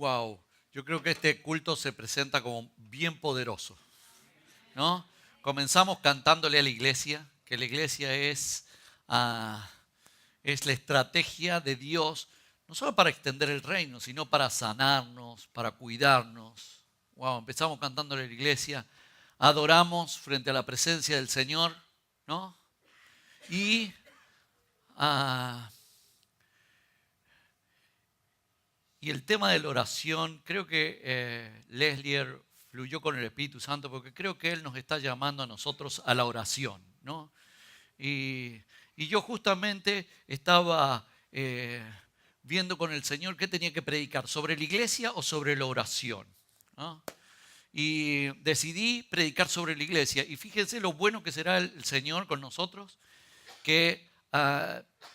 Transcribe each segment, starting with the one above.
Wow, yo creo que este culto se presenta como bien poderoso, ¿no? Comenzamos cantándole a la iglesia, que la iglesia es la estrategia de Dios, no solo para extender el reino, sino para sanarnos, para cuidarnos. Wow, empezamos cantándole a la iglesia, adoramos frente a la presencia del Señor, ¿no? Y ah, Y el tema de la oración, creo que Leslier fluyó con el Espíritu Santo porque creo que Él nos está llamando a nosotros a la oración, ¿no? Y, y yo justamente estaba viendo con el Señor qué tenía que predicar, sobre la iglesia o sobre la oración, ¿no? Y decidí predicar sobre la iglesia. Y fíjense lo bueno que será el Señor con nosotros, que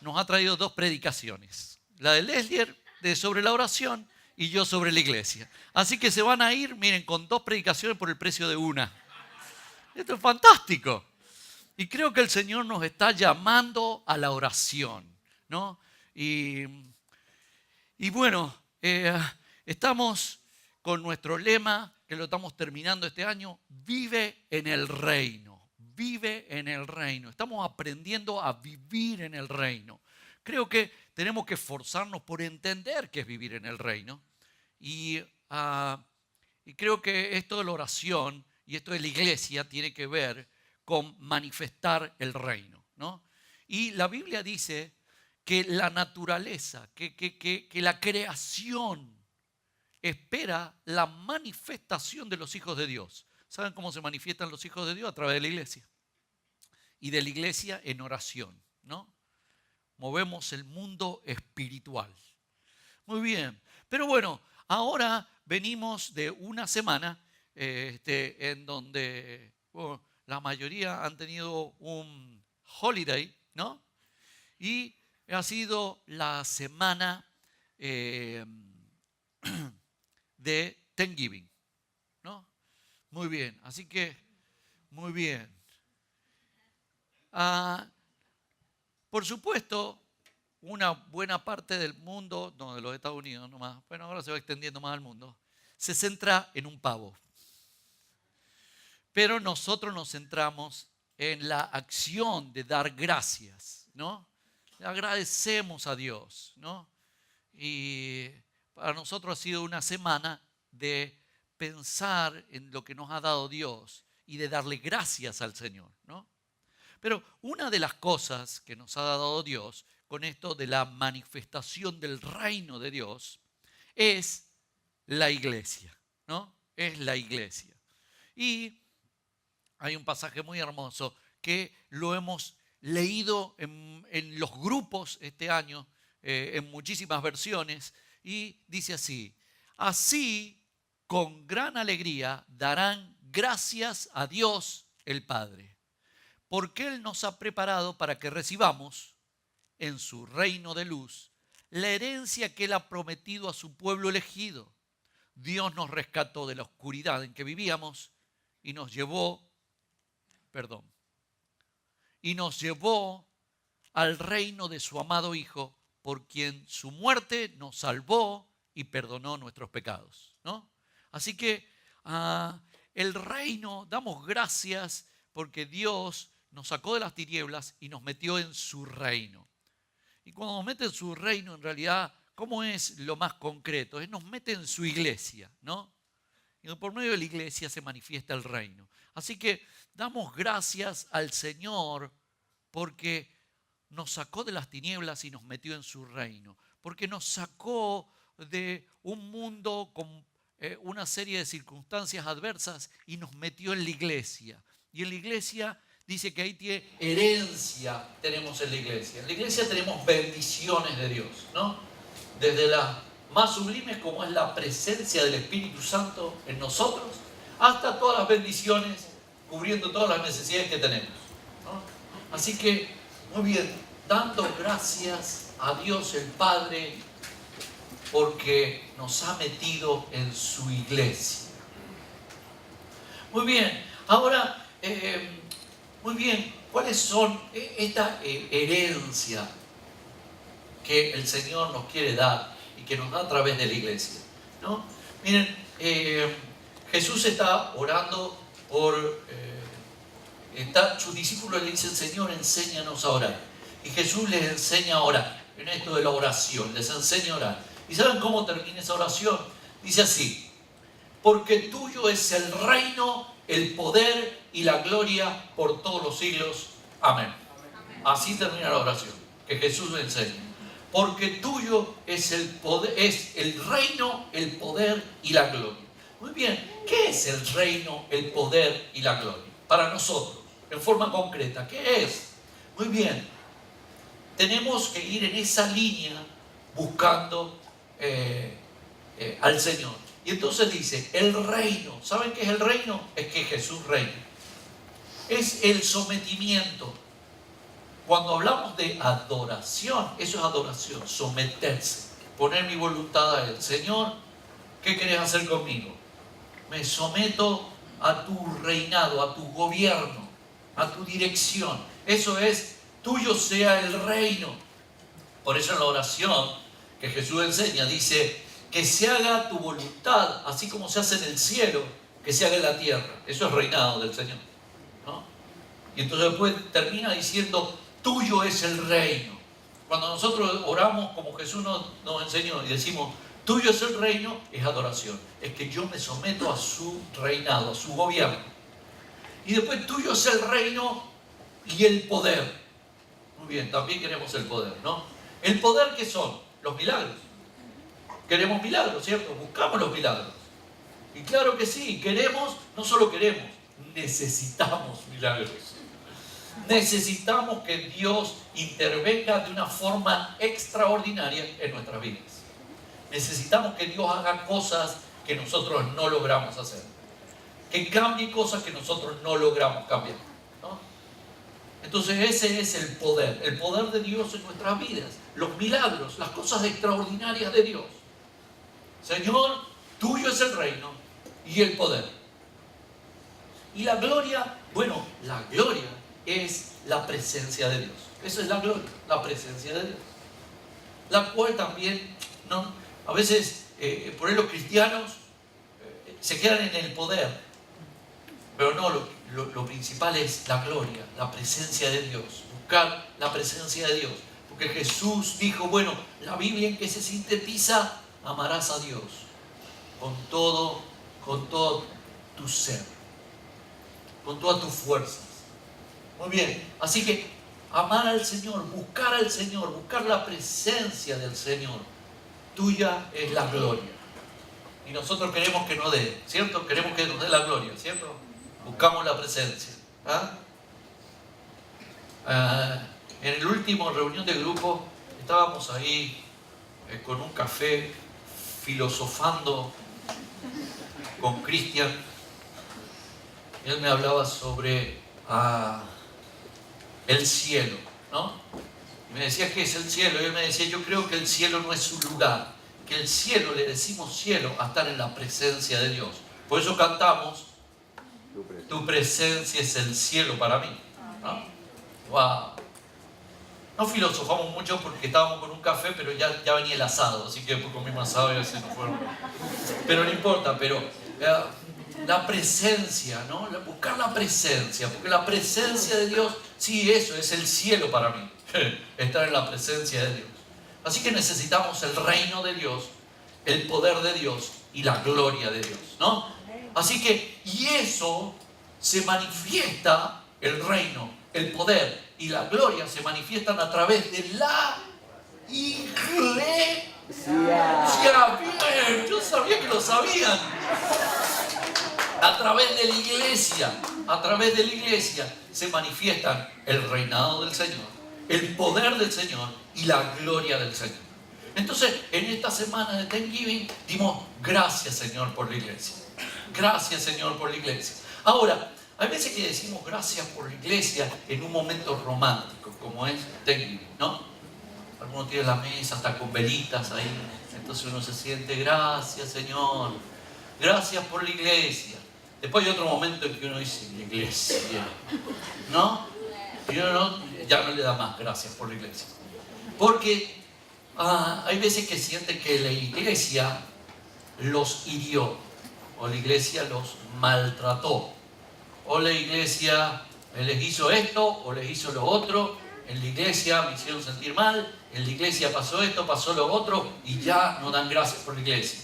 nos ha traído dos predicaciones. La de Leslier sobre la oración y yo sobre la iglesia. Así que se van a ir, miren, con dos predicaciones por el precio de una. Esto es fantástico. Y creo que el Señor nos está llamando a la oración, ¿no? Y bueno, estamos con nuestro lema, que lo estamos terminando este año, vive en el reino. Vive en el reino. Estamos aprendiendo a vivir en el reino. Creo que tenemos que esforzarnos por entender qué es vivir en el reino. Y creo que esto de la oración y esto de la iglesia tiene que ver con manifestar el reino, ¿no? Y la Biblia dice que la naturaleza, que la creación espera la manifestación de los hijos de Dios. ¿Saben cómo se manifiestan los hijos de Dios? A través de la iglesia. Y de la iglesia en oración, ¿no? Movemos el mundo espiritual. Muy bien. Pero bueno, ahora venimos de una semana en donde la mayoría han tenido un holiday, ¿no? Y ha sido la semana de Thanksgiving, ¿no? Muy bien, así que, muy bien. Por supuesto, una buena parte del mundo, no de los Estados Unidos nomás, bueno, ahora se va extendiendo más al mundo, se centra en un pavo. Pero nosotros nos centramos en la acción de dar gracias, ¿no? Agradecemos a Dios, ¿no? Y para nosotros ha sido una semana de pensar en lo que nos ha dado Dios y de darle gracias al Señor, ¿no? Pero una de las cosas que nos ha dado Dios con esto de la manifestación del reino de Dios es la iglesia, ¿no? Es la iglesia. Y hay un pasaje muy hermoso que lo hemos leído en los grupos este año, en muchísimas versiones, y dice así: así con gran alegría darán gracias a Dios el Padre, porque Él nos ha preparado para que recibamos en su reino de luz la herencia que Él ha prometido a su pueblo elegido. Dios nos rescató de la oscuridad en que vivíamos y nos llevó al reino de su amado Hijo, por quien su muerte nos salvó y perdonó nuestros pecados, ¿no? Así que el reino, damos gracias porque Dios nos sacó de las tinieblas y nos metió en su reino. Y cuando nos mete en su reino, en realidad, ¿cómo es lo más concreto? Nos mete en su iglesia, ¿no? Y por medio de la iglesia se manifiesta el reino. Así que damos gracias al Señor porque nos sacó de las tinieblas y nos metió en su reino. Porque nos sacó de un mundo con una serie de circunstancias adversas y nos metió en la iglesia. Y en la iglesia dice que ahí tiene herencia, tenemos en la iglesia. En la iglesia tenemos bendiciones de Dios, ¿no? Desde las más sublimes, como es la presencia del Espíritu Santo en nosotros, hasta todas las bendiciones, cubriendo todas las necesidades que tenemos, ¿no? Así que, muy bien, dando gracias a Dios el Padre, porque nos ha metido en su iglesia. Muy bien, ahora, muy bien, ¿cuáles son esta herencia que el Señor nos quiere dar y que nos da a través de la iglesia? ¿no? Miren, Jesús está orando sus discípulos le dicen, Señor, enséñanos a orar. Y Jesús les enseña a orar, en esto de la oración, les enseña a orar. ¿Y saben cómo termina esa oración? Dice así: porque tuyo es el reino, el poder y la gloria por todos los siglos. Amén. Así termina la oración que Jesús le enseña. Porque tuyo es el poder, es el reino, el poder y la gloria. Muy bien, ¿qué es el reino, el poder y la gloria? Para nosotros, en forma concreta, ¿qué es? Muy bien, tenemos que ir en esa línea buscando al Señor. Y entonces dice, el reino. ¿Saben qué es el reino? Es que Jesús reina. Es el sometimiento. Cuando hablamos de adoración, eso es adoración, someterse, poner mi voluntad a Él. Señor, ¿qué querés hacer conmigo? Me someto a tu reinado, a tu gobierno, a tu dirección. Eso es, tuyo sea el reino. Por eso en la oración que Jesús enseña, dice, que se haga tu voluntad, así como se hace en el cielo, que se haga en la tierra. Eso es reinado del Señor, ¿no? Y entonces después termina diciendo, tuyo es el reino. Cuando nosotros oramos como Jesús nos enseñó y decimos, tuyo es el reino, es adoración. Es que yo me someto a su reinado, a su gobierno. Y después tuyo es el reino y el poder. Muy bien, también queremos el poder, ¿no? ¿El poder qué son? Los milagros. Queremos milagros, ¿cierto? Buscamos los milagros. Y claro que sí, queremos, no solo queremos, necesitamos milagros. Necesitamos que Dios intervenga de una forma extraordinaria en nuestras vidas. Necesitamos que Dios haga cosas que nosotros no logramos hacer. Que cambie cosas que nosotros no logramos cambiar, ¿no? Entonces ese es el poder de Dios en nuestras vidas. Los milagros, las cosas extraordinarias de Dios. Señor, tuyo es el reino y el poder. Y la gloria, bueno, la gloria es la presencia de Dios. Esa es la gloria, la presencia de Dios. La cual también, ¿no? A veces, por ahí los cristianos se quedan en el poder. Pero no, lo principal es la gloria, la presencia de Dios. Buscar la presencia de Dios. Porque Jesús dijo, bueno, la Biblia en que se sintetiza, amarás a Dios con todo tu ser, con todas tus fuerzas. Muy bien, así que amar al Señor, buscar la presencia del Señor. Tuya es la gloria. Y nosotros queremos que nos dé, ¿cierto? Queremos que nos dé la gloria, ¿cierto? Buscamos la presencia. En el último reunión de grupo estábamos ahí con un café filosofando con Cristian. Él me hablaba sobre el cielo, ¿no? Y me decía, ¿qué es el cielo? Y él me decía, yo creo que el cielo no es su lugar, que el cielo, le decimos cielo a estar en la presencia de Dios. Por eso cantamos, tu presencia es el cielo para mí, ¿no? Wow. No filosofamos mucho porque estábamos con un café, pero ya venía el asado, así que después comimos asado y así nos fueron. Pero no importa, pero la presencia, ¿no? Buscar la presencia, porque la presencia de Dios, sí, eso es el cielo para mí, estar en la presencia de Dios. Así que necesitamos el reino de Dios, el poder de Dios y la gloria de Dios, ¿no? Así que, y eso se manifiesta, el reino, el poder y la gloria se manifiestan a través de la iglesia. Bien, yo sabía que lo sabían. A través de la iglesia se manifiestan el reinado del Señor, el poder del Señor y la gloria del Señor. Entonces, en esta semana de Thanksgiving dimos gracias, Señor, por la iglesia. Gracias, Señor, por la iglesia. Ahora, hay veces que decimos gracias por la iglesia en un momento romántico, como es Thanksgiving, ¿no? Algunos tienen la mesa hasta con velitas ahí. Entonces uno se siente, gracias, Señor. Gracias por la iglesia. Después hay otro momento en que uno dice, la iglesia, ¿no? Y uno ya no le da más gracias por la iglesia. Porque hay veces que siente que la iglesia los hirió, o la iglesia los maltrató, o la iglesia les hizo esto o les hizo lo otro, en la iglesia me hicieron sentir mal, en la iglesia pasó esto, pasó lo otro, y ya no dan gracias por la iglesia.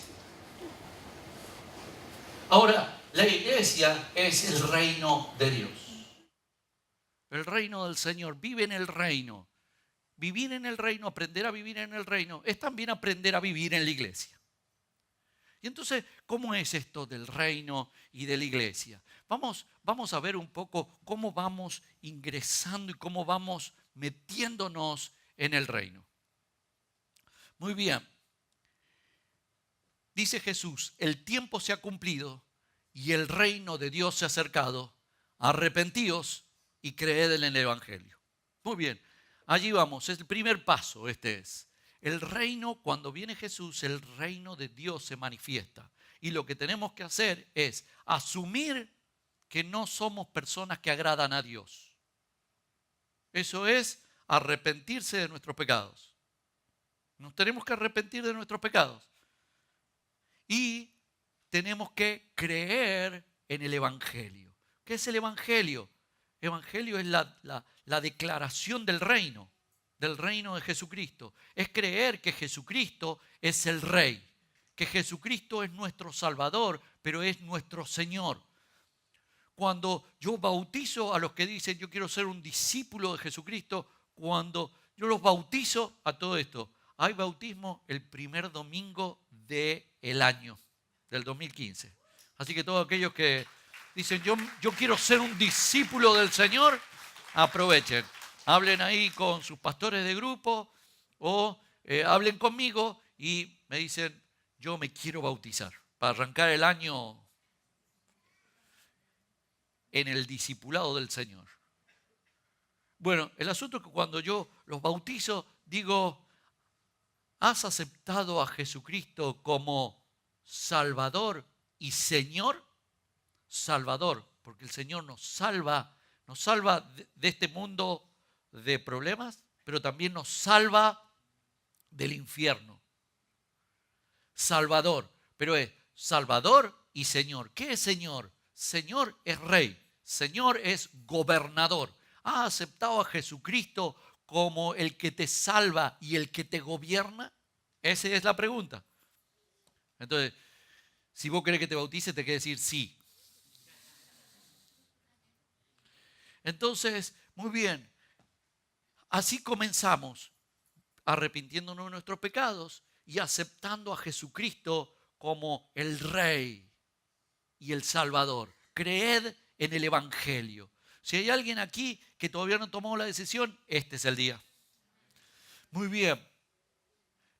Ahora, la iglesia es el reino de Dios. El reino del Señor, vive en el reino. Vivir en el reino, aprender a vivir en el reino, es también aprender a vivir en la iglesia. Y entonces, ¿cómo es esto del reino y de la iglesia? Vamos a ver un poco cómo vamos ingresando y cómo vamos metiéndonos en el reino. Muy bien. Dice Jesús, el tiempo se ha cumplido y el reino de Dios se ha acercado. Arrepentíos y creed en el Evangelio. Muy bien, allí vamos, es el primer paso, este es. El reino, cuando viene Jesús, el reino de Dios se manifiesta. Y lo que tenemos que hacer es asumir que no somos personas que agradan a Dios. Eso es arrepentirse de nuestros pecados. Nos tenemos que arrepentir de nuestros pecados. Y tenemos que creer en el Evangelio. ¿Qué es el Evangelio? El Evangelio es la declaración del reino de Jesucristo. Es creer que Jesucristo es el Rey, que Jesucristo es nuestro Salvador, pero es nuestro Señor. Cuando yo bautizo a los que dicen yo quiero ser un discípulo de Jesucristo, cuando yo los bautizo a todo esto, hay bautismo el primer domingo del año, del 2015. Así que todos aquellos que dicen yo quiero ser un discípulo del Señor, aprovechen. Hablen ahí con sus pastores de grupo o hablen conmigo y me dicen yo me quiero bautizar para arrancar el año en el discipulado del Señor. Bueno, el asunto es que cuando yo los bautizo, digo, ¿has aceptado a Jesucristo como Salvador y Señor? Salvador, porque el Señor nos salva de este mundo de problemas, pero también nos salva del infierno. Salvador, pero es Salvador y Señor. ¿Qué es Señor? Señor es Rey, Señor es gobernador. ¿Has aceptado a Jesucristo como el que te salva y el que te gobierna? Esa es la pregunta. Entonces, si vos querés que te bautice, te hay que decir sí. Entonces, muy bien. Así comenzamos, arrepintiéndonos de nuestros pecados y aceptando a Jesucristo como el Rey y el Salvador. Creed en el Evangelio. Si hay alguien aquí que todavía no tomó la decisión, este es el día. Muy bien.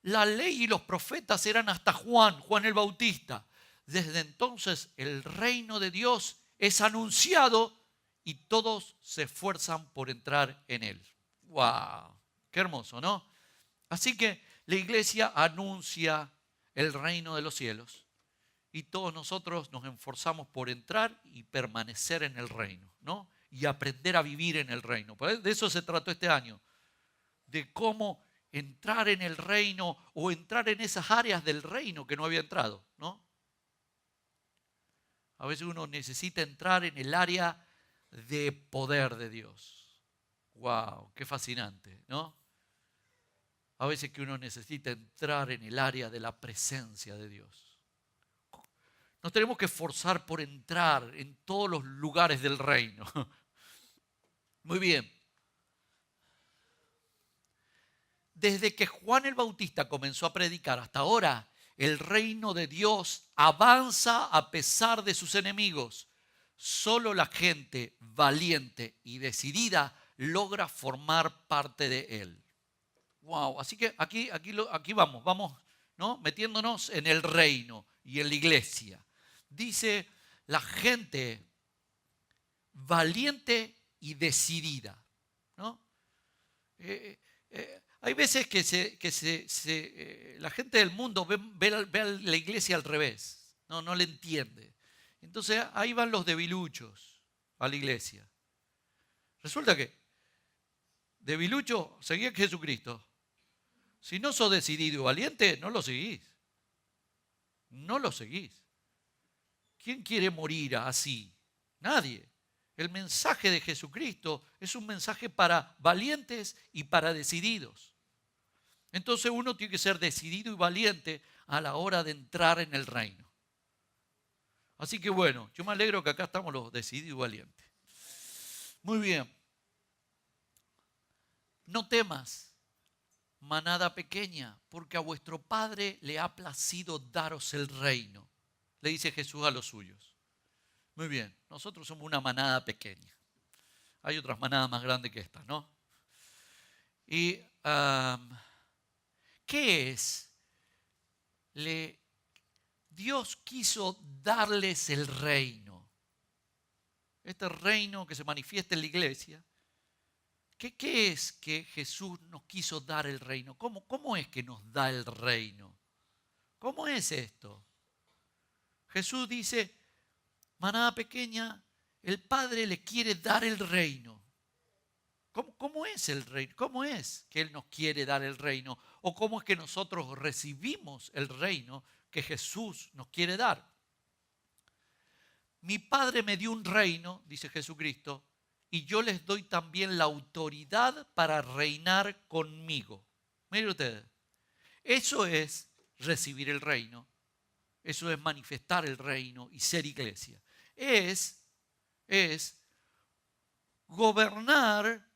La ley y los profetas eran hasta Juan el Bautista. Desde entonces el reino de Dios es anunciado y todos se esfuerzan por entrar en él. ¡Wow! ¡Qué hermoso!, ¿no? Así que la iglesia anuncia el reino de los cielos y todos nosotros nos esforzamos por entrar y permanecer en el reino, ¿no? Y aprender a vivir en el reino. De eso se trató este año, de cómo entrar en el reino o entrar en esas áreas del reino que no había entrado, ¿no? A veces uno necesita entrar en el área de poder de Dios. ¡Wow! ¡Qué fascinante!, ¿no? A veces que uno necesita entrar en el área de la presencia de Dios. Nos tenemos que esforzar por entrar en todos los lugares del reino. Muy bien. Desde que Juan el Bautista comenzó a predicar hasta ahora, el reino de Dios avanza a pesar de sus enemigos. Solo la gente valiente y decidida logra formar parte de él. Wow, así que aquí vamos, ¿no? Metiéndonos en el reino y en la iglesia. Dice la gente valiente y decidida, ¿no? Hay veces que la gente del mundo ve a la iglesia al revés, no le entiende. Entonces ahí van los debiluchos a la iglesia. Resulta que debilucho seguía a Jesucristo. Si no sos decidido y valiente, no lo seguís. no lo seguís. ¿Quién quiere morir así? Nadie. El mensaje de Jesucristo es un mensaje para valientes y para decididos. Entonces uno tiene que ser decidido y valiente a la hora de entrar en el reino. Así que bueno, yo me alegro que acá estamos los decididos y valientes. Muy bien. No temas, manada pequeña, porque a vuestro Padre le ha placido daros el reino, le dice Jesús a los suyos. Muy bien, nosotros somos una manada pequeña. Hay otras manadas más grandes que esta, ¿no? Y ¿qué es? Dios quiso darles el reino. Este reino que se manifiesta en la iglesia. ¿Qué es que Jesús nos quiso dar el reino? ¿Cómo es que nos da el reino? ¿Cómo es esto? Jesús dice, manada pequeña, el Padre le quiere dar el reino. ¿Cómo es el reino? ¿Cómo es que Él nos quiere dar el reino? ¿O cómo es que nosotros recibimos el reino que Jesús nos quiere dar? Mi Padre me dio un reino, dice Jesucristo, y yo les doy también la autoridad para reinar conmigo. Miren ustedes, eso es recibir el reino, eso es manifestar el reino y ser iglesia. Es gobernar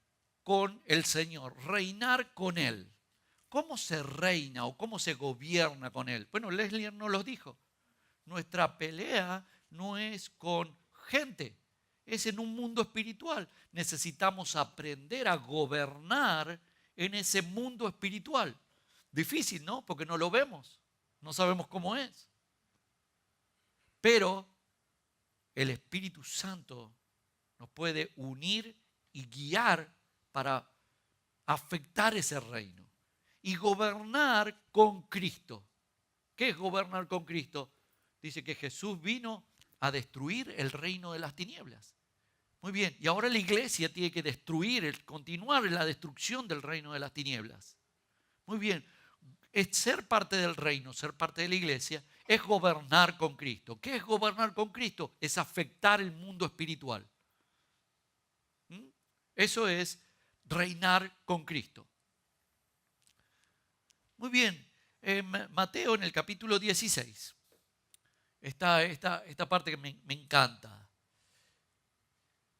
con el Señor, reinar con Él. ¿Cómo se reina o cómo se gobierna con Él? Bueno, Leslie nos lo dijo. Nuestra pelea no es con gente, es en un mundo espiritual. Necesitamos aprender a gobernar en ese mundo espiritual. Difícil, ¿no? Porque no lo vemos, no sabemos cómo es. Pero el Espíritu Santo nos puede unir y guiar para afectar ese reino y gobernar con Cristo. ¿Qué es gobernar con Cristo? Dice que Jesús vino a destruir el reino de las tinieblas. Muy bien, y ahora la iglesia tiene que continuar en la destrucción del reino de las tinieblas. Muy bien, es ser parte del reino, ser parte de la iglesia, es gobernar con Cristo. ¿Qué es gobernar con Cristo? Es afectar el mundo espiritual. Eso es reinar con Cristo. Muy bien, en Mateo en el capítulo 16, está esta parte que me encanta.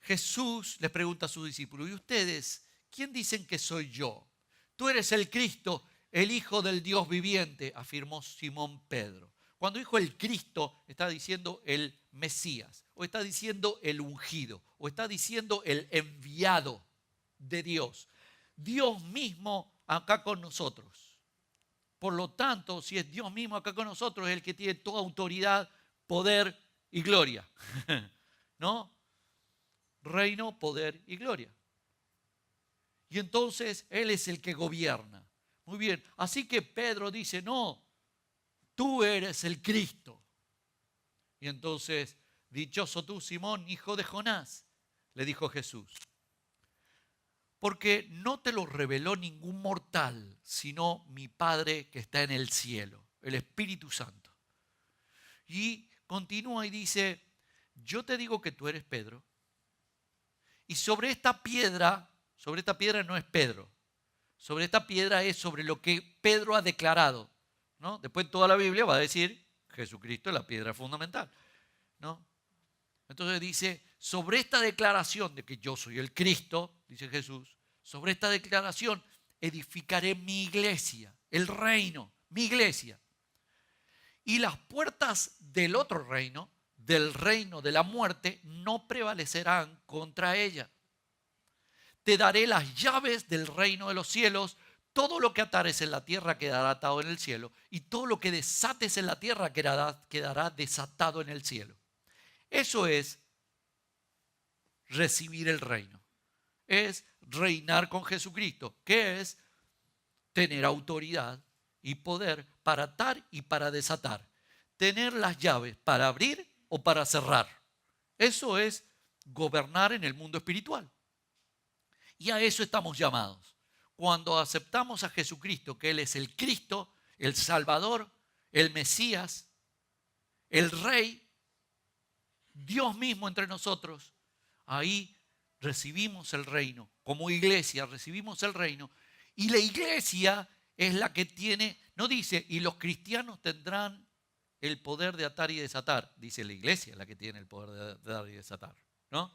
Jesús les pregunta a sus discípulos, ¿y ustedes quién dicen que soy yo? Tú eres el Cristo, el Hijo del Dios viviente, afirmó Simón Pedro. Cuando dijo el Cristo, está diciendo el Mesías, o está diciendo el ungido, o está diciendo el enviado de Dios. Dios mismo acá con nosotros. Por lo tanto, si es Dios mismo acá con nosotros, es el que tiene toda autoridad, poder y gloria. ¿No? Reino, poder y gloria. Y entonces Él es el que gobierna. Muy bien, así que Pedro dice, no, tú eres el Cristo. Y entonces, dichoso tú, Simón, hijo de Jonás, le dijo Jesús. Porque no te lo reveló ningún mortal, sino mi Padre que está en el cielo, el Espíritu Santo. Y continúa y dice, yo te digo que tú eres Pedro, y sobre esta piedra no es Pedro, sobre esta piedra es sobre lo que Pedro ha declarado, ¿no? Después en toda la Biblia va a decir, Jesucristo es la piedra fundamental, ¿no? Entonces dice, sobre esta declaración de que yo soy el Cristo, dice Jesús, sobre esta declaración edificaré mi iglesia, el reino, mi iglesia. Y las puertas del otro reino, del reino de la muerte, no prevalecerán contra ella. Te daré las llaves del reino de los cielos. Todo lo que atares en la tierra quedará atado en el cielo, y todo lo que desates en la tierra quedará desatado en el cielo. Eso es recibir el reino. Es reinar con Jesucristo, que es tener autoridad y poder para atar y para desatar. Tener las llaves para abrir o para cerrar. Eso es gobernar en el mundo espiritual. Y a eso estamos llamados. Cuando aceptamos a Jesucristo, que Él es el Cristo, el Salvador, el Mesías, el Rey, Dios mismo entre nosotros, ahí recibimos el reino. Como iglesia recibimos el reino. Y la iglesia es la que tiene, no dice, y los cristianos tendrán el poder de atar y desatar. Dice la iglesia la que tiene el poder de atar y desatar, ¿no?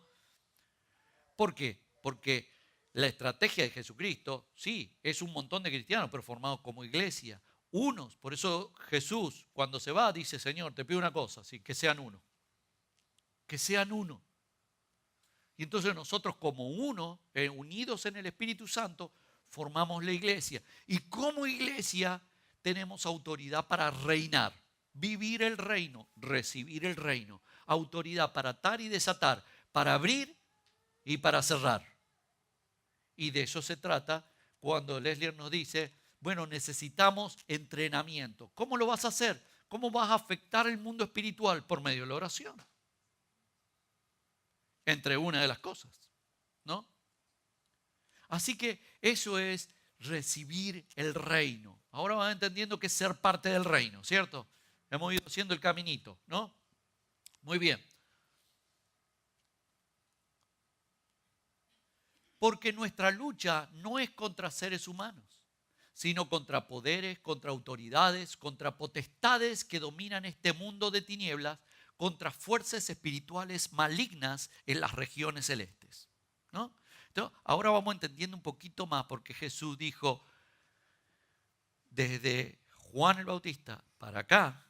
¿Por qué? Porque la estrategia de Jesucristo, sí, es un montón de cristianos, pero formados como iglesia. Unos, por eso Jesús cuando se va dice, Señor, te pido una cosa, sí, que sean uno. Que sean uno. Y entonces nosotros como uno, unidos en el Espíritu Santo, formamos la iglesia. Y como iglesia tenemos autoridad para reinar, vivir el reino, recibir el reino. Autoridad para atar y desatar, para abrir y para cerrar. Y de eso se trata cuando Leslie nos dice, bueno, necesitamos entrenamiento. ¿Cómo lo vas a hacer? ¿Cómo vas a afectar el mundo espiritual? Por medio de la oración. Entre una de las cosas, ¿no? Así que eso es recibir el reino. Ahora van entendiendo que es ser parte del reino, ¿cierto? Hemos ido haciendo el caminito, ¿no? Muy bien. Porque nuestra lucha no es contra seres humanos, sino contra poderes, contra autoridades, contra potestades que dominan este mundo de tinieblas, contra fuerzas espirituales malignas en las regiones celestes, ¿no? Entonces, ahora vamos entendiendo un poquito más porque Jesús dijo, desde Juan el Bautista para acá,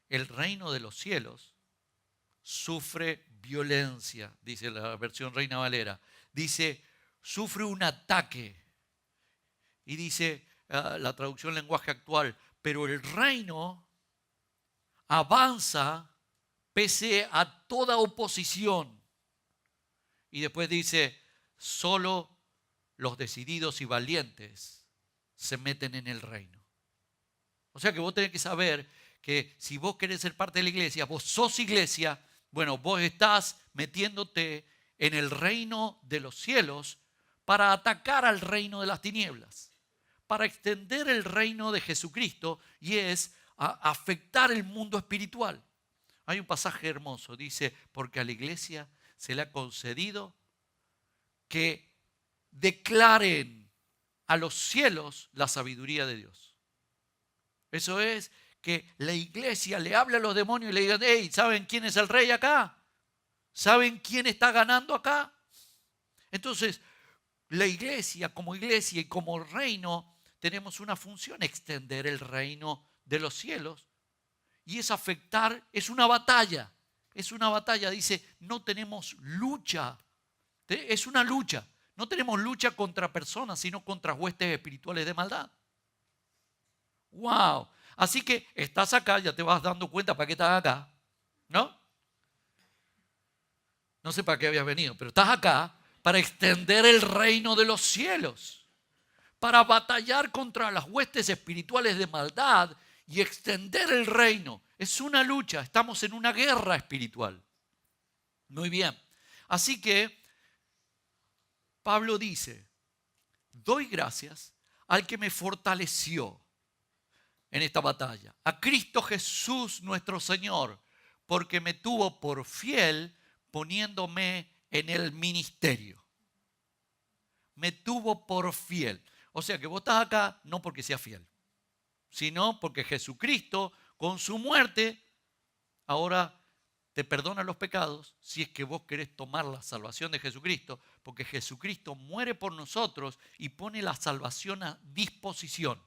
el reino de los cielos sufre violencia, dice la versión Reina Valera. Dice, sufre un ataque. Y dice la traducción lenguaje actual, pero el reino avanza pese a toda oposición. Y después dice, solo los decididos y valientes se meten en el reino. O sea que vos tenés que saber que si vos querés ser parte de la iglesia, vos sos iglesia, bueno, vos estás metiéndote en el reino de los cielos para atacar al reino de las tinieblas, para extender el reino de Jesucristo y es afectar el mundo espiritual. Hay un pasaje hermoso, dice, porque a la iglesia se le ha concedido que declaren a los cielos la sabiduría de Dios. Eso es que la iglesia le hable a los demonios y le digan, hey, ¿saben quién es el rey acá? ¿Saben quién está ganando acá? Entonces, la iglesia y como reino tenemos una función, extender el reino de los cielos. Y es afectar, es una batalla. Es una batalla, dice, no tenemos lucha. Es una lucha. No tenemos lucha contra personas, sino contra huestes espirituales de maldad. ¡Wow! Así que estás acá, ya te vas dando cuenta para qué estás acá, ¿no? No sé para qué habías venido, pero estás acá para extender el reino de los cielos, para batallar contra las huestes espirituales de maldad y extender el reino. Es una lucha, estamos en una guerra espiritual. Muy bien. Así que Pablo dice, doy gracias al que me fortaleció en esta batalla, a Cristo Jesús nuestro Señor, porque me tuvo por fiel poniéndome en el ministerio. Me tuvo por fiel. O sea que vos estás acá no porque seas fiel, sino porque Jesucristo con su muerte ahora te perdona los pecados si es que vos querés tomar la salvación de Jesucristo, porque Jesucristo muere por nosotros y pone la salvación a disposición.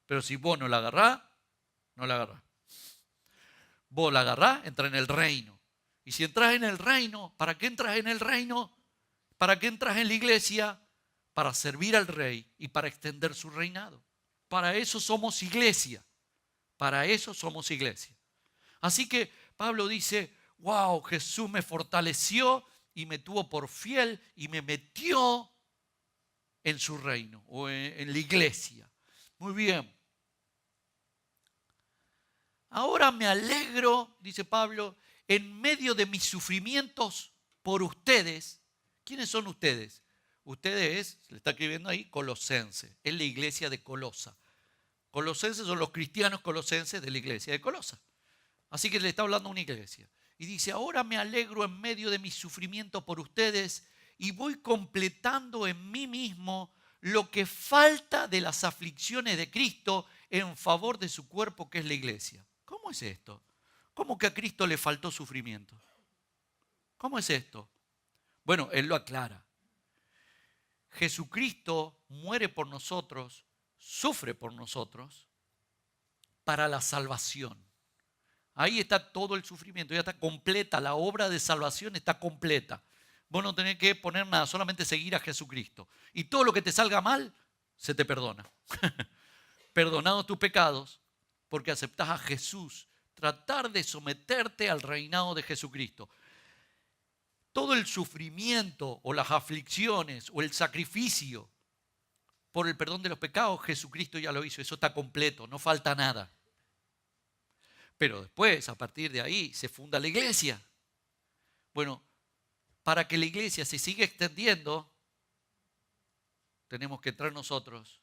Pero si vos no la agarrás, no la agarrás. Vos la agarrás, entra en el reino. Y si entras en el reino, ¿para qué entras en el reino? ¿Para qué entras en la iglesia? Para servir al rey y para extender su reinado. Para eso somos iglesia. Para eso somos iglesia. Así que Pablo dice, wow, Jesús me fortaleció y me tuvo por fiel y me metió en su reino o en la iglesia. Muy bien. Ahora me alegro, dice Pablo, en medio de mis sufrimientos por ustedes. ¿Quiénes son ustedes? Ustedes, le está escribiendo ahí, Colosenses, es la iglesia de Colosa. Colosenses son los cristianos colosenses de la iglesia de Colosa. Así que le está hablando a una iglesia. Y dice, ahora me alegro en medio de mi sufrimiento por ustedes y voy completando en mí mismo lo que falta de las aflicciones de Cristo en favor de su cuerpo, que es la iglesia. ¿Cómo es esto? ¿Cómo que a Cristo le faltó sufrimiento? ¿Cómo es esto? Bueno, Él lo aclara. Jesucristo muere por nosotros, sufre por nosotros, para la salvación. Ahí está todo el sufrimiento, ya está completa, la obra de salvación está completa. Vos no tenés que poner nada, solamente seguir a Jesucristo. Y todo lo que te salga mal, se te perdona. Perdonados tus pecados, porque aceptás a Jesús. Tratar de someterte al reinado de Jesucristo. Todo el sufrimiento o las aflicciones o el sacrificio por el perdón de los pecados, Jesucristo ya lo hizo. Eso está completo, no falta nada. Pero después, a partir de ahí, se funda la iglesia. Bueno, para que la iglesia se siga extendiendo, tenemos que entrar nosotros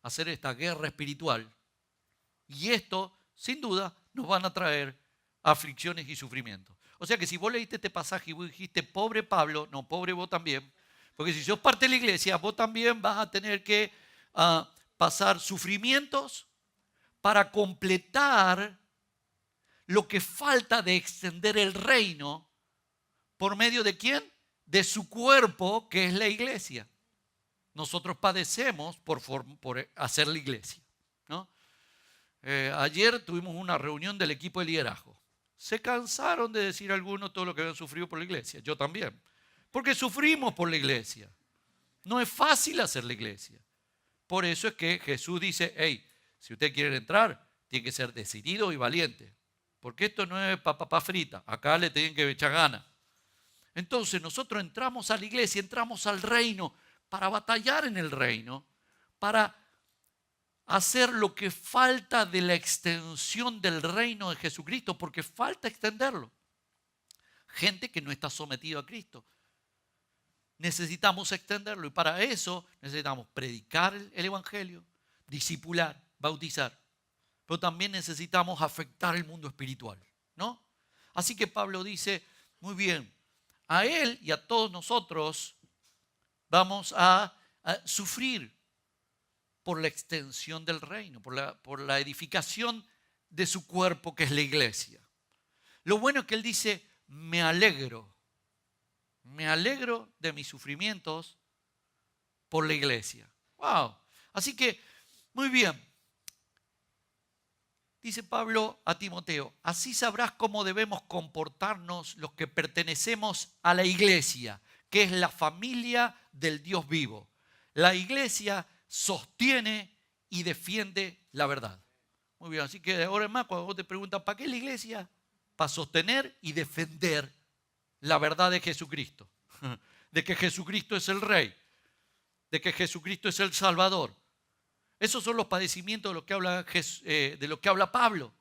a hacer esta guerra espiritual. Y esto, sin duda, nos van a traer aflicciones y sufrimientos. O sea que si vos leíste este pasaje y vos dijiste, pobre Pablo, no, pobre vos también, porque si sos parte de la iglesia, vos también vas a tener que pasar sufrimientos para completar lo que falta de extender el reino. ¿Por medio de quién? De su cuerpo, que es la iglesia. Nosotros padecemos por hacer la iglesia, ¿no? Ayer tuvimos una reunión del equipo de liderazgo. Se cansaron de decir algunos todo lo que habían sufrido por la iglesia. Yo también. Porque sufrimos por la iglesia. No es fácil hacer la iglesia. Por eso es que Jesús dice, hey, si usted quiere entrar, tiene que ser decidido y valiente. Porque esto no es papa frita. Acá le tienen que echar ganas. Entonces nosotros entramos a la iglesia, entramos al reino para batallar en el reino, para hacer lo que falta de la extensión del reino de Jesucristo, porque falta extenderlo. Gente que no está sometida a Cristo. Necesitamos extenderlo y para eso necesitamos predicar el evangelio, discipular, bautizar. Pero también necesitamos afectar el mundo espiritual, ¿no? Así que Pablo dice, muy bien, a él y a todos nosotros vamos a sufrir por la extensión del reino, por la edificación de su cuerpo, que es la iglesia. Lo bueno es que él dice, me alegro de mis sufrimientos por la iglesia. ¡Wow! Así que, muy bien. Dice Pablo a Timoteo, así sabrás cómo debemos comportarnos los que pertenecemos a la iglesia, que es la familia del Dios vivo. La iglesia sostiene y defiende la verdad. Muy bien, así que de ahora en más, cuando vos te preguntan, ¿para qué la iglesia? Para sostener y defender la verdad de Jesucristo. De que Jesucristo es el Rey. De que Jesucristo es el Salvador. Esos son los padecimientos de lo que habla Pablo.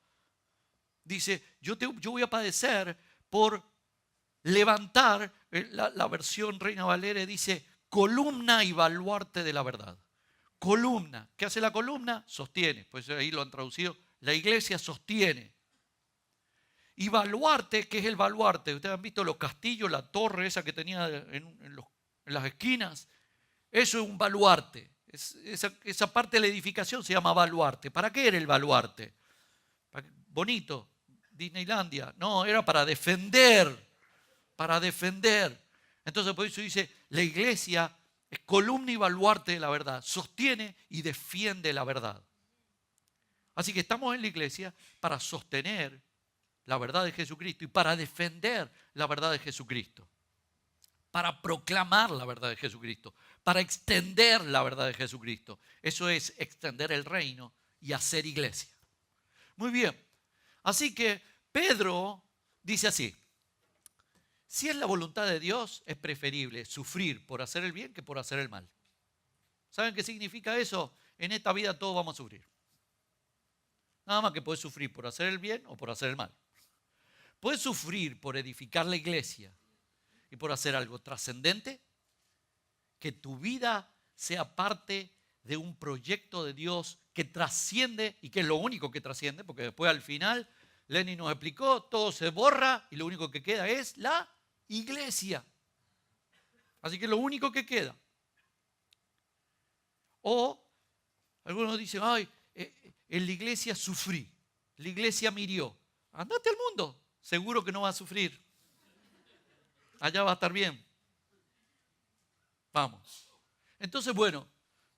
Dice, yo voy a padecer por levantar, la versión Reina Valera dice, columna y baluarte de la verdad. Columna. ¿Qué hace la columna? Sostiene. Pues ahí lo han traducido. La iglesia sostiene. Y baluarte, ¿qué es el baluarte? Ustedes han visto los castillos, la torre esa que tenía en las esquinas. Eso es un baluarte. Esa parte de la edificación se llama baluarte. ¿Para qué era el baluarte? Bonito, Disneylandia. No, era para defender. Para defender. Entonces por eso dice, la iglesia es columna y baluarte de la verdad. Sostiene y defiende la verdad. Así que estamos en la iglesia para sostener la verdad de Jesucristo y para defender la verdad de Jesucristo. Para proclamar la verdad de Jesucristo, para extender la verdad de Jesucristo. Eso es extender el reino y hacer iglesia. Muy bien, así que Pedro dice así, si es la voluntad de Dios, es preferible sufrir por hacer el bien que por hacer el mal. ¿Saben qué significa eso? En esta vida todos vamos a sufrir. Nada más que puedes sufrir por hacer el bien o por hacer el mal. Puedes sufrir por edificar la iglesia y por hacer algo trascendente, que tu vida sea parte de un proyecto de Dios que trasciende y que es lo único que trasciende, porque después al final Lenin nos explicó, todo se borra y lo único que queda es la iglesia. Así que lo único que queda. O algunos dicen, ay, en la iglesia sufrí, la iglesia murió. Andate al mundo, seguro que no va a sufrir. Allá va a estar bien. Vamos. Entonces, bueno,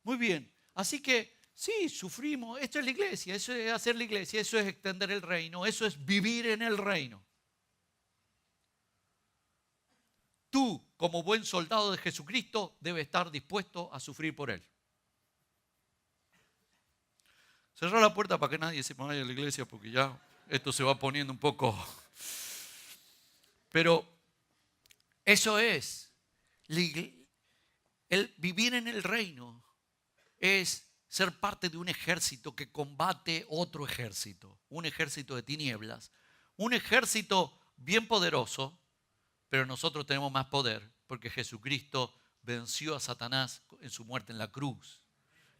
muy bien. Así que sí, sufrimos. Esto es la iglesia, eso es hacer la iglesia, eso es extender el reino, eso es vivir en el reino. Tú, como buen soldado de Jesucristo, debes estar dispuesto a sufrir por Él. Cerrar la puerta para que nadie se vaya a la iglesia porque ya esto se va poniendo un poco. Pero eso es. El vivir en el reino es ser parte de un ejército que combate otro ejército. Un ejército de tinieblas. Un ejército bien poderoso, pero nosotros tenemos más poder porque Jesucristo venció a Satanás en su muerte en la cruz.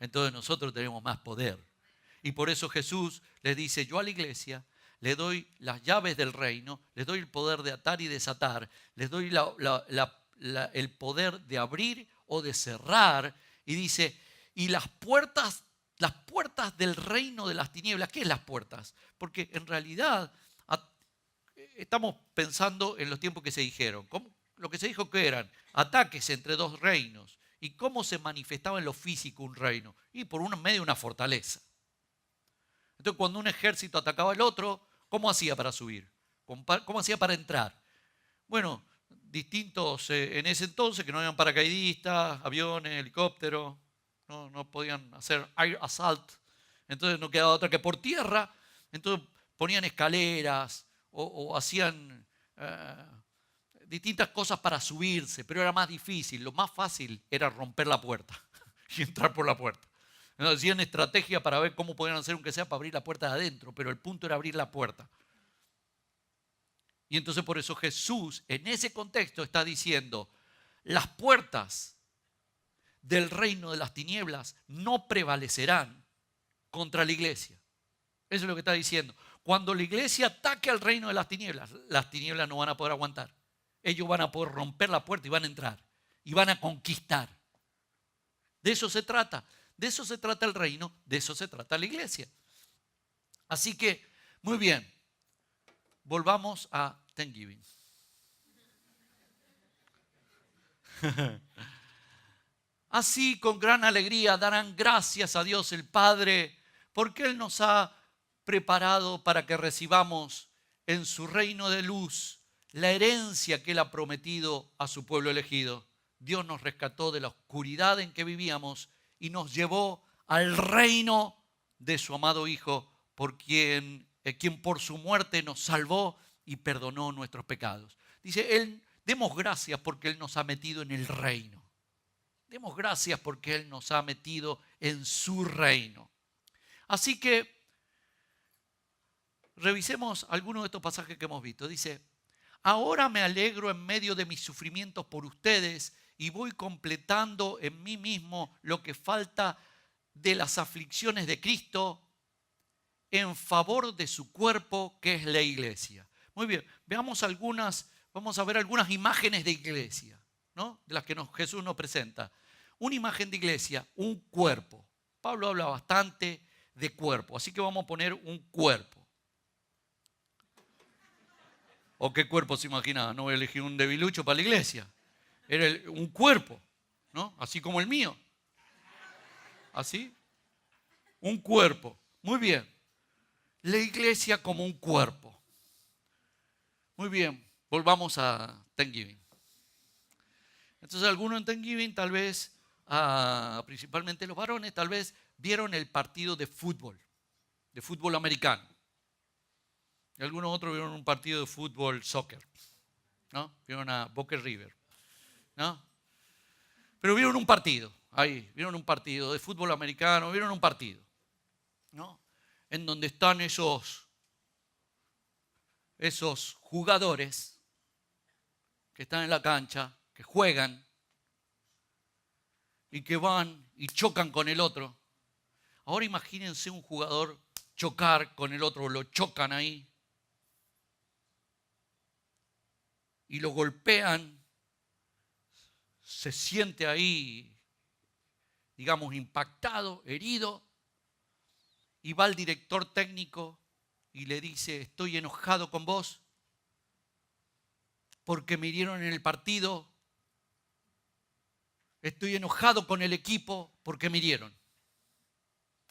Entonces nosotros tenemos más poder. Y por eso Jesús les dice, yo a la iglesia le doy las llaves del reino, les doy el poder de atar y desatar, les doy el poder de abrir o de cerrar. Y dice, y las puertas del reino de las tinieblas, ¿qué es las puertas? Porque en realidad estamos pensando en los tiempos que se dijeron. Lo que se dijo que eran ataques entre dos reinos. ¿Y cómo se manifestaba en lo físico un reino? Y por medio de una fortaleza. Entonces, cuando un ejército atacaba al otro, ¿cómo hacía para subir? ¿Cómo hacía para entrar? Bueno, distintos en ese entonces, que no habían paracaidistas, aviones, helicópteros, no podían hacer air assault, entonces no quedaba otra que por tierra, entonces ponían escaleras o hacían distintas cosas para subirse, pero era más difícil. Lo más fácil era romper la puerta y entrar por la puerta. Entonces, hacían estrategia para ver cómo podían hacer aunque sea para abrir la puerta de adentro, pero el punto era abrir la puerta. Y entonces por eso Jesús en ese contexto está diciendo, las puertas del reino de las tinieblas no prevalecerán contra la iglesia. Eso es lo que está diciendo. Cuando la iglesia ataque al reino de las tinieblas no van a poder aguantar. Ellos van a poder romper la puerta y van a entrar. Y van a conquistar. De eso se trata. De eso se trata el reino, de eso se trata la iglesia. Así que, muy bien, volvamos a Thanksgiving. Así, con gran alegría, darán gracias a Dios el Padre, porque Él nos ha preparado para que recibamos en su reino de luz la herencia que Él ha prometido a su pueblo elegido. Dios nos rescató de la oscuridad en que vivíamos y nos llevó al reino de su amado Hijo, por quien por su muerte nos salvó y perdonó nuestros pecados. Dice, demos gracias porque Él nos ha metido en el reino. Demos gracias porque Él nos ha metido en su reino. Así que revisemos algunos de estos pasajes que hemos visto. Dice, ahora me alegro en medio de mis sufrimientos por ustedes y voy completando en mí mismo lo que falta de las aflicciones de Cristo en favor de su cuerpo, que es la iglesia. Muy bien, vamos a ver algunas imágenes de iglesia, ¿no? De las que Jesús nos presenta. Una imagen de iglesia, un cuerpo. Pablo habla bastante de cuerpo, así que vamos a poner un cuerpo. ¿O qué cuerpo se imaginaba? No voy a elegir un debilucho para la iglesia. Era un cuerpo, ¿no? Así como el mío. Así. Un cuerpo. Muy bien. La iglesia como un cuerpo. Muy bien. Volvamos a Thanksgiving. Entonces algunos en Thanksgiving tal vez, principalmente los varones, tal vez vieron el partido de fútbol americano. Y algunos otros vieron un partido de fútbol soccer, ¿no? Vieron a Boca River, ¿no? Pero vieron un partido, vieron un partido de fútbol americano, vieron un partido, ¿no? En donde están esos jugadores que están en la cancha, que juegan y que van y chocan con el otro. Ahora imagínense un jugador chocar con el otro, lo chocan ahí. y lo golpean, se siente ahí, digamos, impactado, herido, y va al director técnico y le dice, estoy enojado con vos porque me hirieron en el partido, estoy enojado con el equipo porque me hirieron.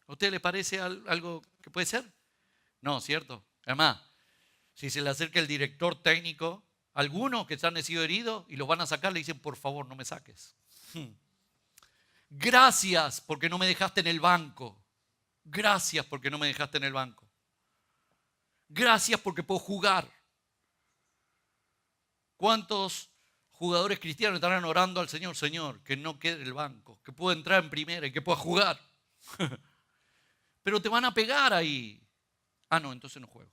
¿A usted le parece algo que puede ser? No, ¿cierto? Además, si se le acerca el director técnico, algunos que han sido heridos y los van a sacar le dicen, por favor, no me saques. Gracias porque no me dejaste en el banco. Gracias porque no me dejaste en el banco. Gracias porque puedo jugar. ¿Cuántos jugadores cristianos estarán orando al Señor? Señor, que no quede el banco, que pueda entrar en primera y que pueda jugar. Pero te van a pegar ahí. Ah, no, entonces no juego.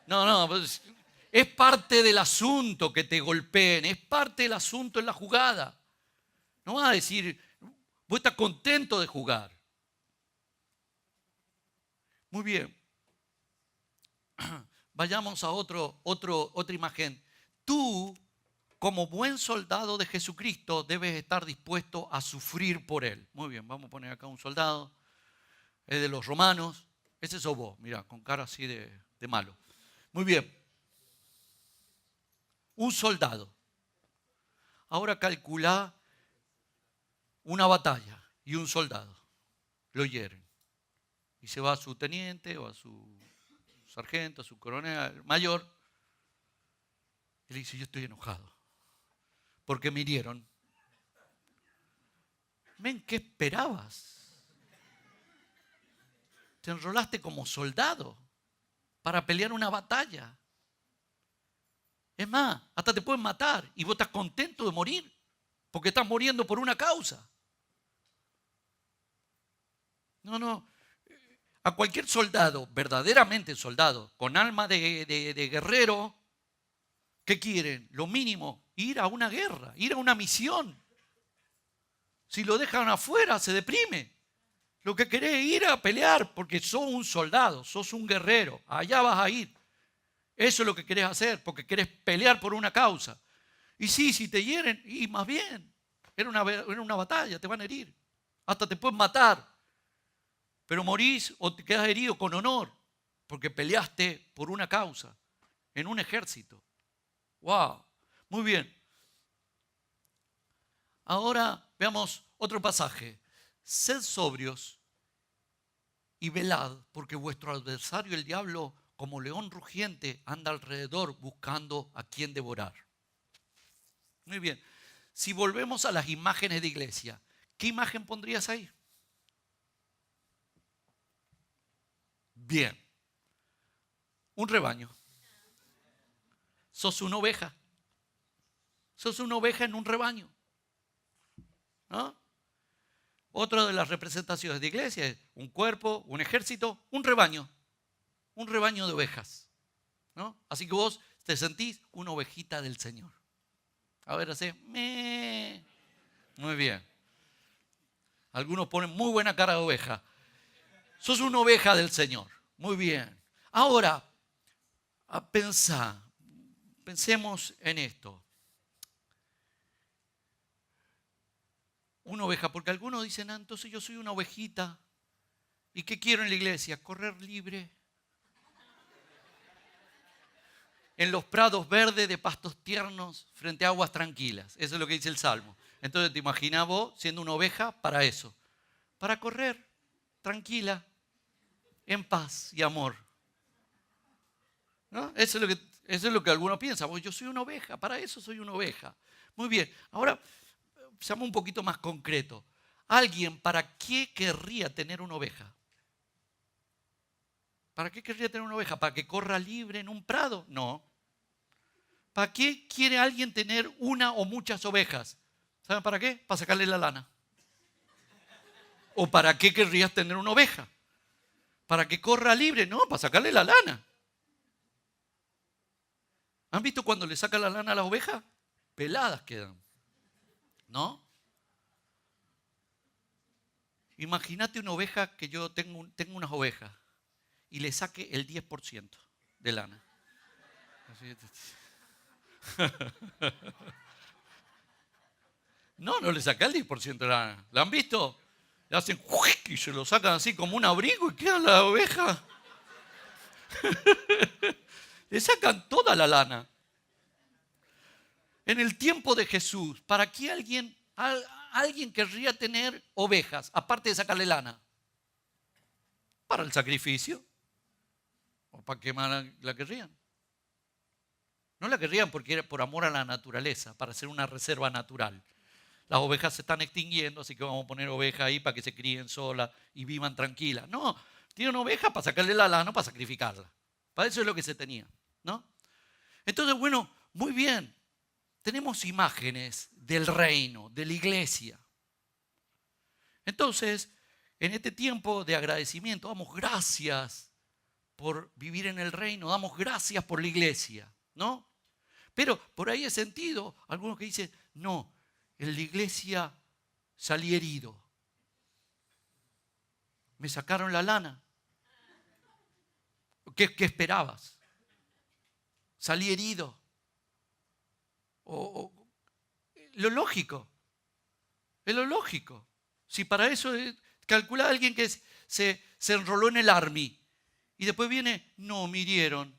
No, pues es parte del asunto que te golpeen, es parte del asunto en la jugada. No vas a decir, vos estás contento de jugar. Muy bien. Vayamos a otra imagen. Tú, como buen soldado de Jesucristo, debes estar dispuesto a sufrir por Él. Muy bien, vamos a poner acá un soldado. Es de los romanos. Ese sos vos, mira, con cara así de malo. Muy bien. Un soldado. Ahora calcula una batalla y un soldado. Lo hieren. Y se va a su teniente o a su sargento, a su coronel mayor. Y le dice, yo estoy enojado. Porque me hirieron. Men, ¿qué esperabas? Te enrolaste como soldado para pelear una batalla. Es más, hasta te pueden matar y vos estás contento de morir porque estás muriendo por una causa. No. A cualquier soldado, verdaderamente soldado, con alma de guerrero, ¿qué quieren? Lo mínimo, ir a una guerra, ir a una misión. Si lo dejan afuera, se deprime. Lo que querés es ir a pelear porque sos un soldado, sos un guerrero. Allá vas a ir. Eso es lo que querés hacer, porque querés pelear por una causa. Y sí, si te hieren, y más bien, era una batalla, te van a herir. Hasta te pueden matar. Pero morís o te quedas herido con honor, porque peleaste por una causa, en un ejército. ¡Wow! Muy bien. Ahora veamos otro pasaje. Sed sobrios y velad, porque vuestro adversario, el diablo, como león rugiente, anda alrededor buscando a quien devorar. Muy bien. Si volvemos a las imágenes de iglesia, ¿qué imagen pondrías ahí? Bien. Un rebaño. Sos una oveja. Sos una oveja en un rebaño. ¿No? Otra de las representaciones de iglesia es un cuerpo, un ejército, un rebaño de ovejas. ¿No? Así que vos te sentís una ovejita del Señor. A ver, así. Muy bien. Algunos ponen muy buena cara de oveja. Sos una oveja del Señor. Muy bien. Ahora, pensemos en esto. Una oveja, porque algunos dicen, entonces yo soy una ovejita. ¿Y qué quiero en la iglesia? Correr libre. En los prados verdes de pastos tiernos, frente a aguas tranquilas. Eso es lo que dice el Salmo. Entonces te imaginás vos siendo una oveja para eso. Para correr tranquila, en paz y amor. ¿No? Eso es lo que algunos piensan. Yo soy una oveja, para eso soy una oveja. Muy bien, ahora seamos un poquito más concreto. ¿Alguien para qué querría tener una oveja? ¿Para qué querría tener una oveja? ¿Para que corra libre en un prado? No. ¿Para qué quiere alguien tener una o muchas ovejas? ¿Saben para qué? Para sacarle la lana. ¿O para qué querrías tener una oveja? ¿Para que corra libre? No, para sacarle la lana. ¿Han visto cuando le saca la lana a las ovejas? Peladas quedan. ¿No? Imagínate una oveja que yo tengo unas ovejas y le saque el 10% de lana. No, no le saca el 10% de la lana. ¿La han visto? Le hacen y se lo sacan así como un abrigo y queda la oveja. Le sacan toda la lana. En el tiempo de Jesús, ¿para qué alguien querría tener ovejas, aparte de sacarle lana? Para el sacrificio. ¿O para qué más la querrían? No la querrían porque era por amor a la naturaleza, para hacer una reserva natural. Las ovejas se están extinguiendo, así que vamos a poner ovejas ahí para que se críen solas y vivan tranquilas. No, tiene una oveja para sacarle la lana, para sacrificarla. Para eso es lo que se tenía, ¿no? Entonces, bueno, muy bien. Tenemos imágenes del reino, de la iglesia. Entonces, en este tiempo de agradecimiento, damos gracias por vivir en el reino, damos gracias por la iglesia, ¿no? Pero por ahí he sentido algunos que dicen, no, en la iglesia salí herido. Me sacaron la lana. ¿Qué esperabas? Salí herido. Lo lógico. Es lo lógico. Si para eso calcula alguien que se enroló en el Army y después viene, no, me hirieron.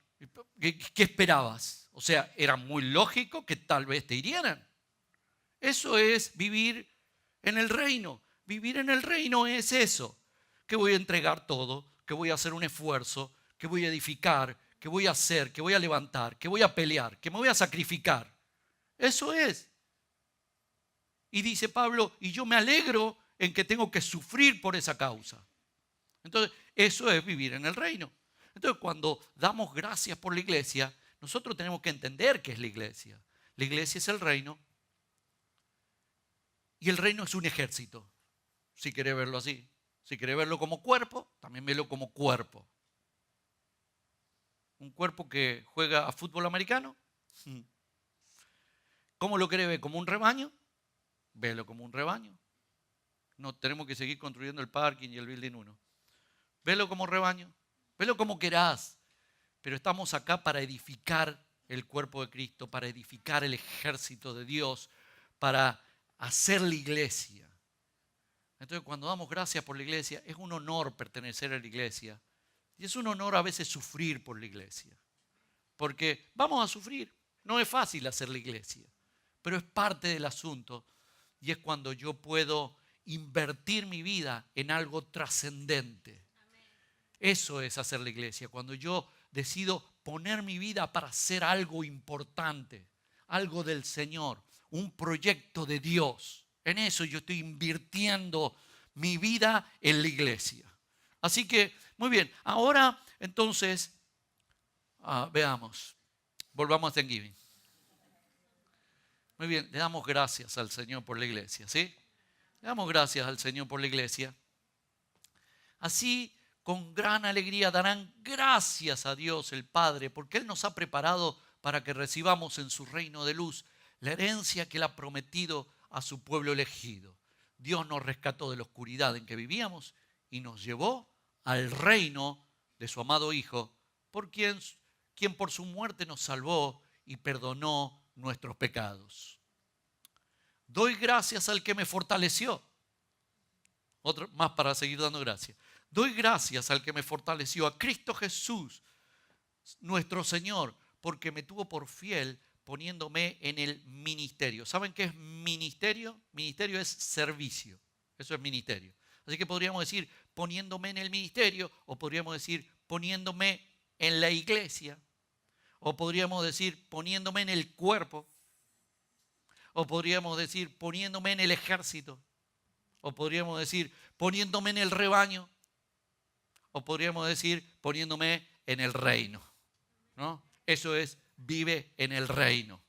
¿Qué esperabas? O sea, era muy lógico que tal vez te hirieran. Eso es vivir en el reino. Vivir en el reino es eso. Que voy a entregar todo, que voy a hacer un esfuerzo, que voy a edificar, que voy a hacer, que voy a levantar, que voy a pelear, que me voy a sacrificar. Eso es. Y dice Pablo, y yo me alegro en que tengo que sufrir por esa causa. Entonces, eso es vivir en el reino. Entonces, cuando damos gracias por la iglesia, nosotros tenemos que entender qué es la iglesia. La iglesia es el reino. Y el reino es un ejército, si querés verlo así. Si querés verlo como cuerpo, también velo como cuerpo. Un cuerpo que juega a fútbol americano. ¿Cómo lo querés ver? ¿Como un rebaño? Velo como un rebaño. No tenemos que seguir construyendo el parking y el building 1. Velo como rebaño. Velo como querás. Pero estamos acá para edificar el cuerpo de Cristo, para edificar el ejército de Dios, para hacer la iglesia. Entonces, cuando damos gracias por la iglesia, es un honor pertenecer a la iglesia. Y es un honor a veces sufrir por la iglesia. Porque vamos a sufrir. No es fácil hacer la iglesia. Pero es parte del asunto. Y es cuando yo puedo invertir mi vida en algo trascendente. Eso es hacer la iglesia. Cuando yo decido poner mi vida para hacer algo importante. Algo del Señor. Un proyecto de Dios. En eso yo estoy invirtiendo mi vida en la iglesia. Así que, muy bien. Ahora, entonces, veamos. Volvamos a Thanksgiving. Muy bien, le damos gracias al Señor por la iglesia, ¿sí? Le damos gracias al Señor por la iglesia. Así, con gran alegría, darán gracias a Dios el Padre, porque Él nos ha preparado para que recibamos en su reino de luz la herencia que Él ha prometido a su pueblo elegido. Dios nos rescató de la oscuridad en que vivíamos y nos llevó al reino de su amado Hijo, por quien por su muerte nos salvó y perdonó nuestros pecados. Doy gracias al que me fortaleció. Otro más para seguir dando gracias. Doy gracias al que me fortaleció, a Cristo Jesús, nuestro Señor, porque me tuvo por fiel poniéndome en el ministerio. ¿Saben qué es ministerio? Ministerio es servicio. Eso es ministerio. Así que podríamos decir poniéndome en el ministerio, o podríamos decir poniéndome en la iglesia, o podríamos decir poniéndome en el cuerpo, o podríamos decir poniéndome en el ejército, o podríamos decir poniéndome en el rebaño, o podríamos decir poniéndome en el reino, ¿no? Eso es, vive en el reino,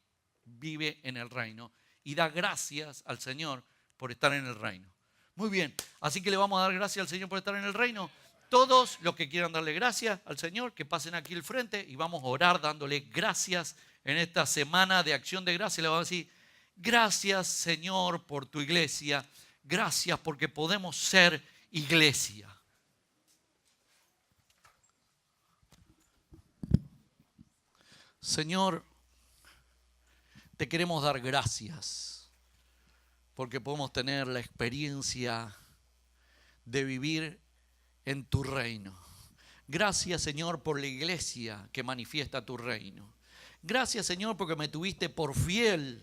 vive en el reino y da gracias al Señor por estar en el reino. Muy bien, así que le vamos a dar gracias al Señor por estar en el reino. Todos los que quieran darle gracias al Señor, que pasen aquí al frente y vamos a orar dándole gracias en esta semana de acción de gracias. Le vamos a decir, gracias Señor por tu iglesia, gracias porque podemos ser iglesia. Señor, te queremos dar gracias porque podemos tener la experiencia de vivir en tu reino. Gracias, Señor, por la iglesia que manifiesta tu reino. Gracias, Señor, porque me tuviste por fiel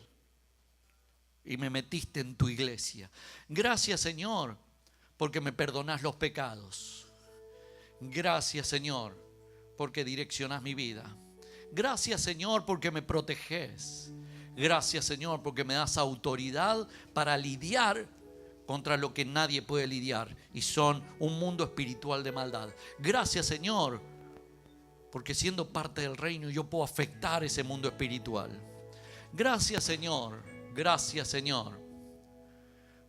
y me metiste en tu iglesia. Gracias, Señor, porque me perdonás los pecados. Gracias, Señor, porque direccionás mi vida. Gracias, Señor, porque me proteges. Gracias, Señor, porque me das autoridad para lidiar contra lo que nadie puede lidiar, y son un mundo espiritual de maldad. Gracias, Señor, porque siendo parte del reino yo puedo afectar ese mundo espiritual. Gracias, Señor. Gracias, Señor,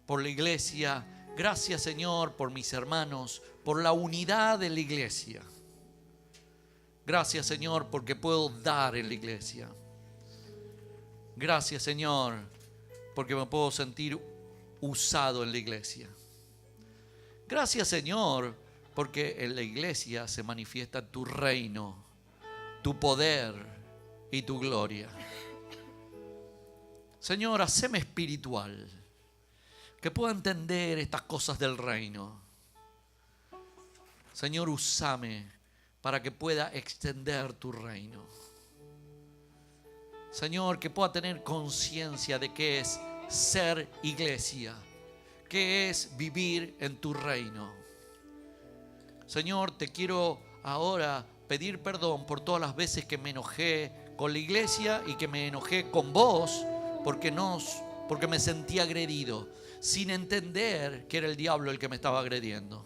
por la iglesia. Gracias, Señor, por mis hermanos, por la unidad de la iglesia. Gracias, Señor, porque puedo dar en la iglesia. Gracias, Señor, porque me puedo sentir usado en la iglesia. Gracias, Señor, porque en la iglesia se manifiesta tu reino, tu poder y tu gloria. Señor, haceme espiritual, que pueda entender estas cosas del reino. Señor, úsame para que pueda extender tu reino. Señor, que pueda tener conciencia de qué es ser iglesia, qué es vivir en tu reino. Señor, te quiero ahora pedir perdón por todas las veces que me enojé con la iglesia y que me enojé con vos porque me sentí agredido, sin entender que era el diablo el que me estaba agrediendo.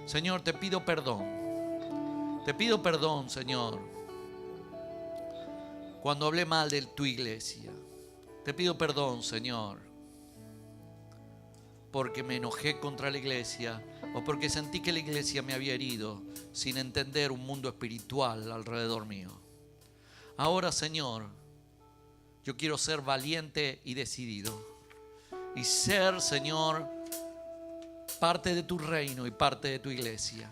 Señor, te pido perdón. Te pido perdón, Señor, cuando hablé mal de tu iglesia. Te pido perdón, Señor, porque me enojé contra la iglesia o porque sentí que la iglesia me había herido sin entender un mundo espiritual alrededor mío. Ahora, Señor, yo quiero ser valiente y decidido y ser, Señor, parte de tu reino y parte de tu iglesia.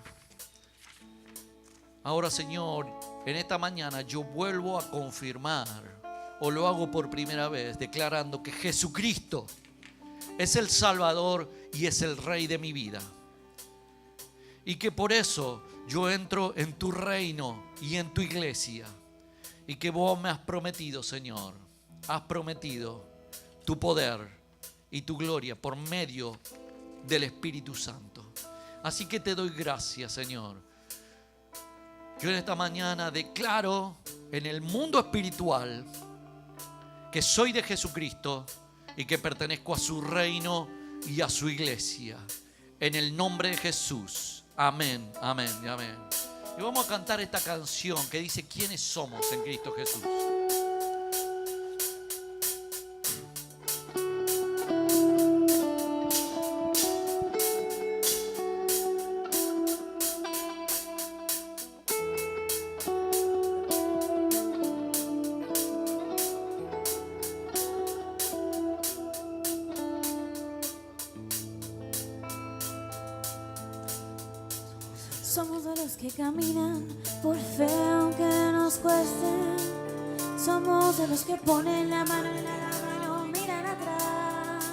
Ahora, Señor, en esta mañana yo vuelvo a confirmar, o lo hago por primera vez, declarando que Jesucristo es el Salvador y es el Rey de mi vida. Y que por eso yo entro en tu reino y en tu iglesia. Y que vos me has prometido, Señor, has prometido tu poder y tu gloria por medio del Espíritu Santo. Así que te doy gracias, Señor. Yo en esta mañana declaro en el mundo espiritual que soy de Jesucristo y que pertenezco a su reino y a su iglesia. En el nombre de Jesús. Amén, amén y amén. Y vamos a cantar esta canción que dice quiénes somos en Cristo Jesús. Somos de los que caminan por fe aunque nos cueste. Somos de los que ponen la mano en la gama y no miran atrás.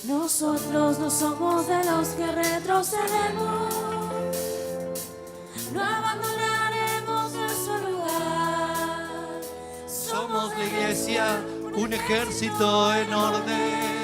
Nosotros no somos de los que retrocedemos. No abandonaremos nuestro lugar. Somos la iglesia, un ejército en orden.